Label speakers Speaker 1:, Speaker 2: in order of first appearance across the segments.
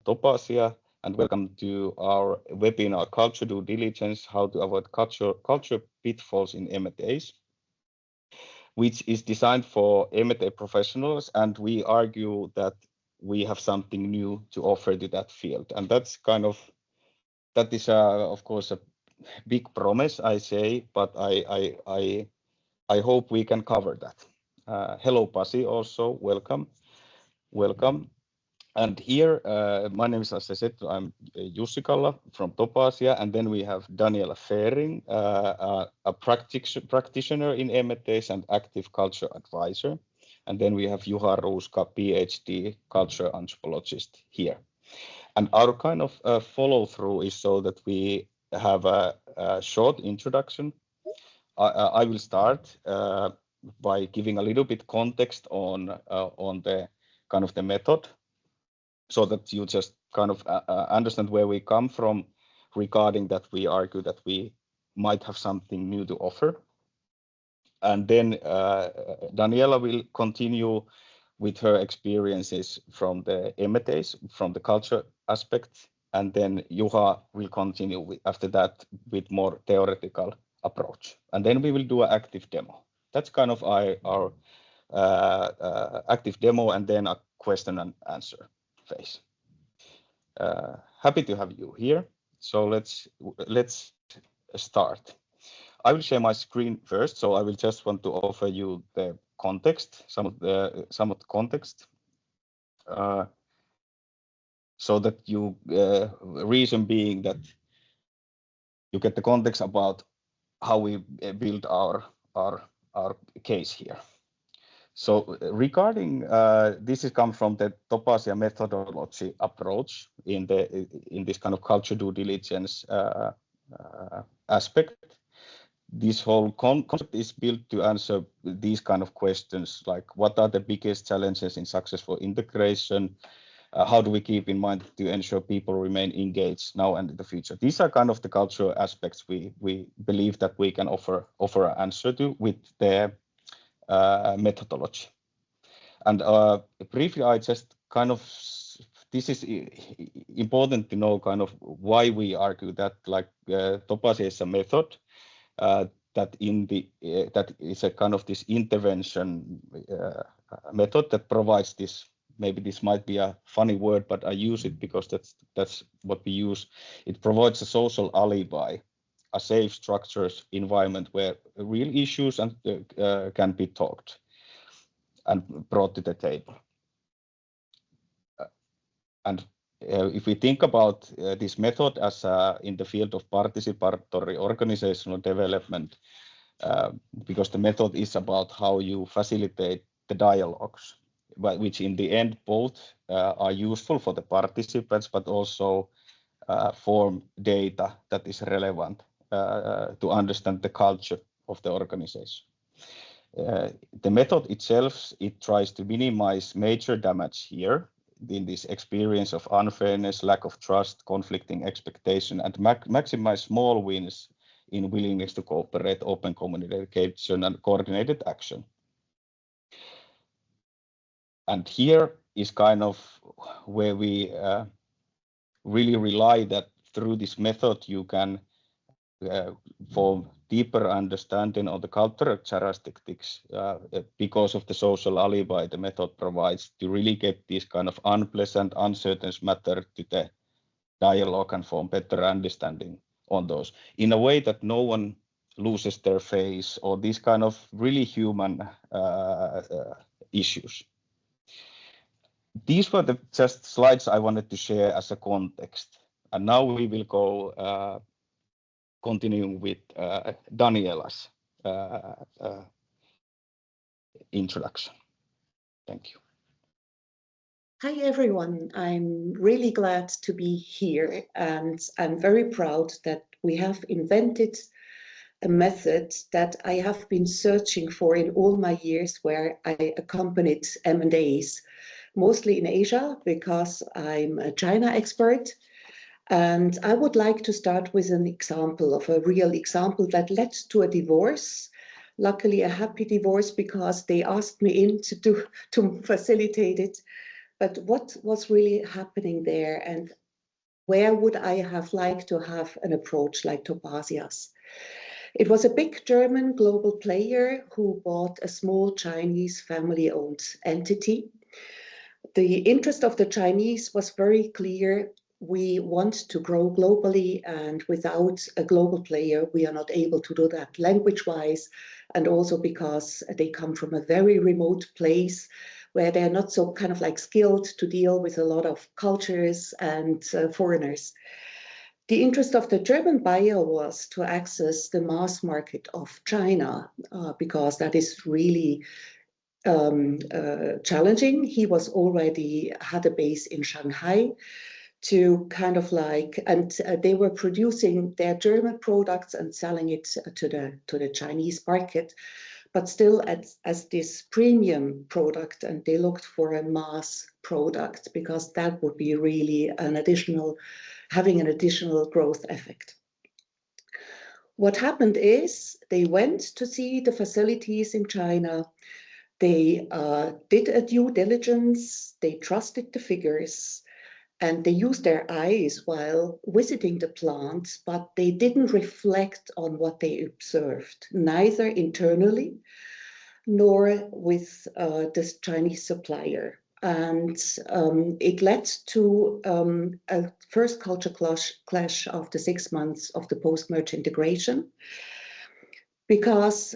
Speaker 1: Topaasia, and welcome to our webinar, Culture Due Diligence, How to Avoid Culture Pitfalls in M&As, which is designed for M&A professionals, and we argue that we have something new to offer to that field. And that is, of course, a big promise, I say, but I hope we can cover that. Hello, Pasi, also, welcome. And here, my name is, as I said, I'm Jussi Galla from Topaasia, and then we have Daniela Fehring, a practitioner in M&As and active culture advisor. And then we have Juha Ruuska, PhD culture anthropologist here. And our kind of follow-through is so that we have a short introduction. I will start by giving a little bit context on the kind of the method, so that you just kind of understand where we come from regarding that we argue that we might have something new to offer. And then Daniela will continue with her experiences from the M&As, from the culture aspect. And then Juha will continue after that with more theoretical approach. And then we will do an active demo. That's kind of our active demo, and then a question and answer phase. Happy to have you here. So let's start. I will share my screen first. So I will just want to offer you the context, some of the context, so that you reason being that you get the context about how we build our case here. So regarding this has come from the Topaasia methodology approach in this kind of culture due diligence aspect. This whole concept is built to answer these kind of questions, like what are the biggest challenges in successful integration? How do we keep in mind to ensure people remain engaged now and in the future? These are kind of the cultural aspects we believe that we can offer an answer to with the methodology. And briefly, I just kind of, this is important to know kind of why we argue that like Topaasia is a method that is a kind of this intervention method that provides this. Maybe this might be a funny word, but I use it because that's what we use. It provides a social alibi, a safe structures environment where real issues can be talked and brought to the table. And if we think about this method as in the field of participatory organizational development, because the method is about how you facilitate the dialogues, which in the end both are useful for the participants, but also form data that is relevant to understand the culture of the organization. The method itself, it tries to minimize major damage here in this experience of unfairness, lack of trust, conflicting expectation, and maximize small wins in willingness to cooperate, open communication, and coordinated action. And here is kind of where we really rely that through this method you can form deeper understanding of the cultural characteristics because of the social alibi the method provides to really get these kind of unpleasant, uncertain matter to the dialogue and form better understanding on those in a way that no one loses their face or these kind of really human issues. These were the just slides I wanted to share as a context. And now we will go continuing with Daniela's introduction. Thank you.
Speaker 2: Hi, everyone. I'm really glad to be here, and I'm very proud that we have invented a method that I have been searching for in all my years where I accompanied M&As, mostly in Asia, because I'm a China expert. And I would like to start with an example of a real example that led to a divorce. Luckily, a happy divorce because they asked me in to facilitate it. But what was really happening there, and where would I have liked to have an approach like Topaasia's? It was a big German global player who bought a small Chinese family-owned entity. The interest of the Chinese was very clear. We want to grow globally, and without a global player, we are not able to do that language-wise, and also because they come from a very remote place where they're not so kind of like skilled to deal with a lot of cultures and foreigners. The interest of the German buyer was to access the mass market of China because that is really challenging. He was already had a base in Shanghai to kind of like, and they were producing their German products and selling it to the Chinese market, but still as this premium product, and they looked for a mass product because that would be really having an additional growth effect. What happened is they went to see the facilities in China. They did a due diligence, they trusted the figures, and they used their eyes while visiting the plants, but they didn't reflect on what they observed, neither internally nor with this Chinese supplier. And it led to a first culture clash after 6 months of the post-merge integration, because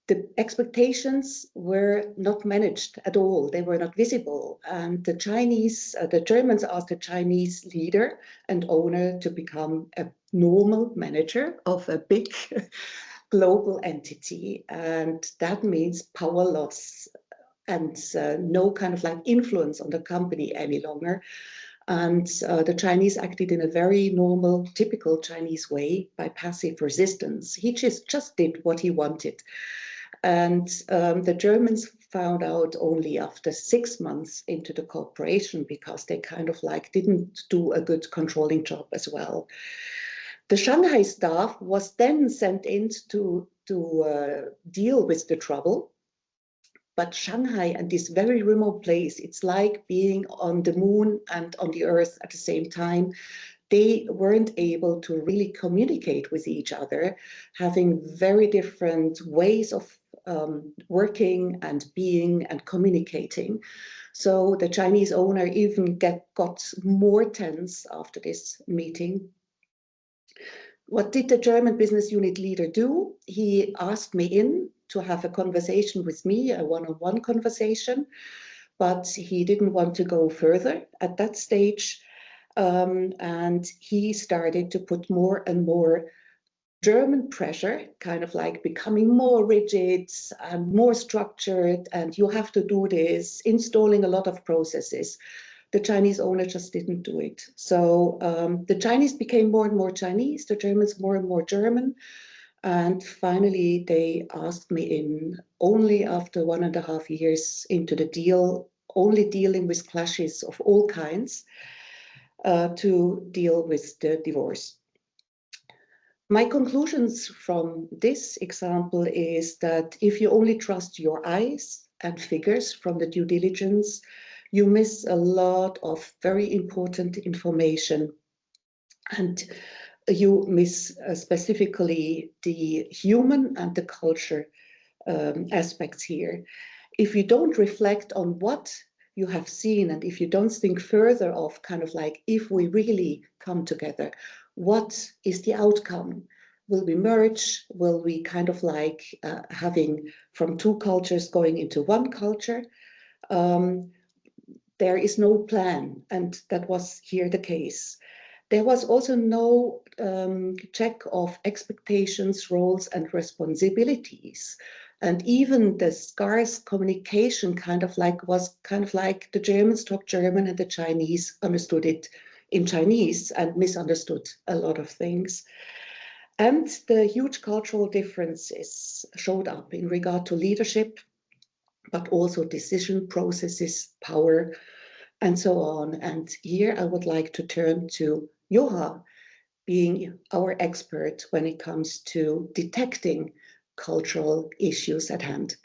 Speaker 2: the expectations were not managed at all. They were not visible. And the Germans asked the Chinese leader and owner to become a normal manager of a big global entity. And that means power loss and no kind of like influence on the company any longer. And the Chinese acted in a very normal, typical Chinese way by passive resistance. He just did what he wanted. And the Germans found out only after 6 months into the cooperation because they kind of like didn't do a good controlling job as well. The Shanghai staff was then sent in to deal with the trouble. But Shanghai and this very remote place, it's like being on the moon and on the earth at the same time. They weren't able to really communicate with each other, having very different ways of working and being and communicating. So the Chinese owner even got more tense after this meeting. What did the German business unit leader do? He asked me in to have a conversation with me, a one-on-one conversation, but he didn't want to go further at that stage. And he started to put more and more German pressure, kind of like becoming more rigid and more structured, and you have to do this, installing a lot of processes. The Chinese owner just didn't do it. So the Chinese became more and more Chinese, the Germans more and more German. And finally, they asked me in only after 1.5 years into the deal, only dealing with clashes of all kinds, to deal with the divorce. My conclusions from this example is that if you only trust your eyes and figures from the due diligence, you miss a lot of very important information, and you miss specifically the human and the culture aspects here. If you don't reflect on what you have seen, and if you don't think further of kind of like, if we really come together, what is the outcome? Will we merge? Will we kind of like having from 2 cultures going into 1 culture? There is no plan, and that was here the case. There was also no check of expectations, roles, and responsibilities. And even the scarce communication was kind of like the Germans talked German and the Chinese understood it in Chinese and misunderstood a lot of things. And the huge cultural differences showed up in regard to leadership, but also decision processes, power, and so on. And here I would like to turn to Juha, being our expert when it comes to detecting cultural issues at hand.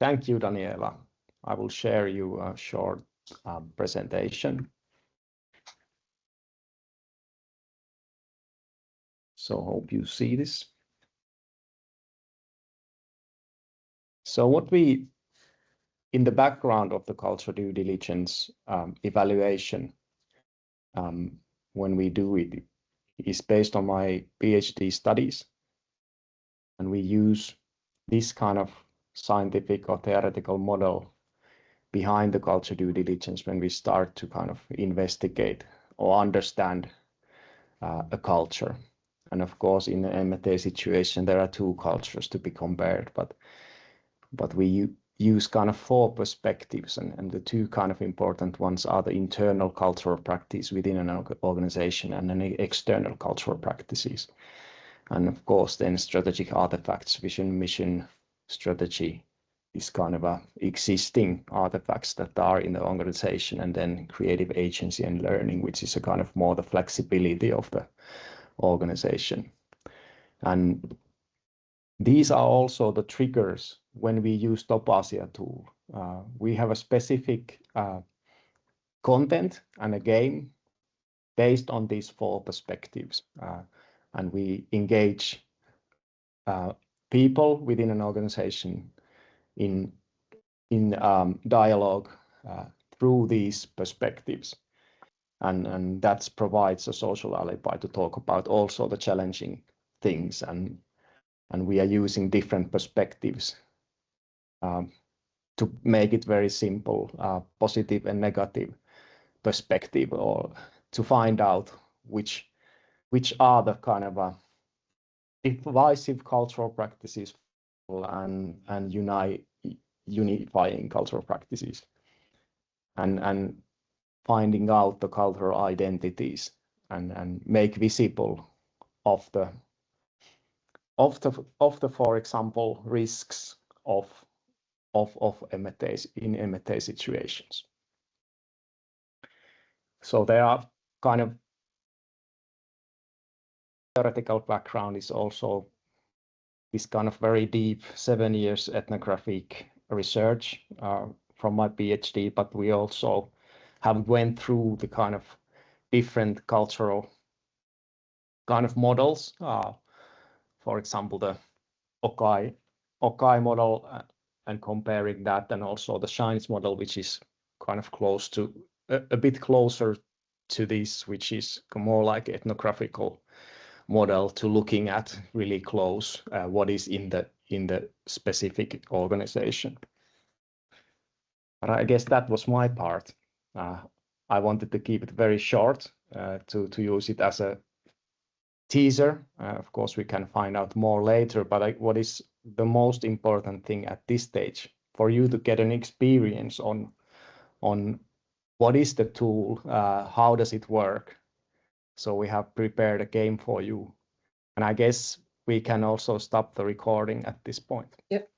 Speaker 3: Thank you, Daniela. I will share you a short presentation. So hope you see this. So what we, in the background of the culture due diligence evaluation, when we do it, is based on my PhD studies. And we use this kind of scientific or theoretical model behind the culture due diligence when we start to kind of investigate or understand a culture. And of course, in an M&A situation, there are two cultures to be compared, but we use kind of four perspectives, and the two kind of important ones are the internal cultural practice within an organization and then external cultural practices. And of course, then strategic artifacts, vision, mission, strategy, is kind of existing artifacts that are in the organization, and then creative agency and learning, which is a kind of more the flexibility of the organization. And these are also the triggers when we use Topaasia tool. We have a specific content and a game based on these four perspectives. And we engage people within an organization in dialogue through these perspectives. And that provides a social alibi to talk about also the challenging things. And we are using different perspectives to make it very simple, positive and negative perspective, or to find out which are the kind of divisive cultural practices and unifying cultural practices, and finding out the cultural identities and make visible of the for example risks of M&As in M&A situations. So there are kind of theoretical background is also this kind of very deep 7 years ethnographic research from my PhD, but we also have went through the kind of different cultural kind of models. For example, the Okai model and comparing that, and also the Shines model, which is kind of close to a bit closer to this, which is more like ethnographical model to looking at really close what is in the specific organization. But I guess that was my part. I wanted to keep it very short to use it as a teaser. Of course, we can find out more later, but what is the most important thing at this stage for you to get an experience on what is the tool, how does it work? So we have prepared a game for you. And I guess we can also stop the recording at this point.
Speaker 2: Yep.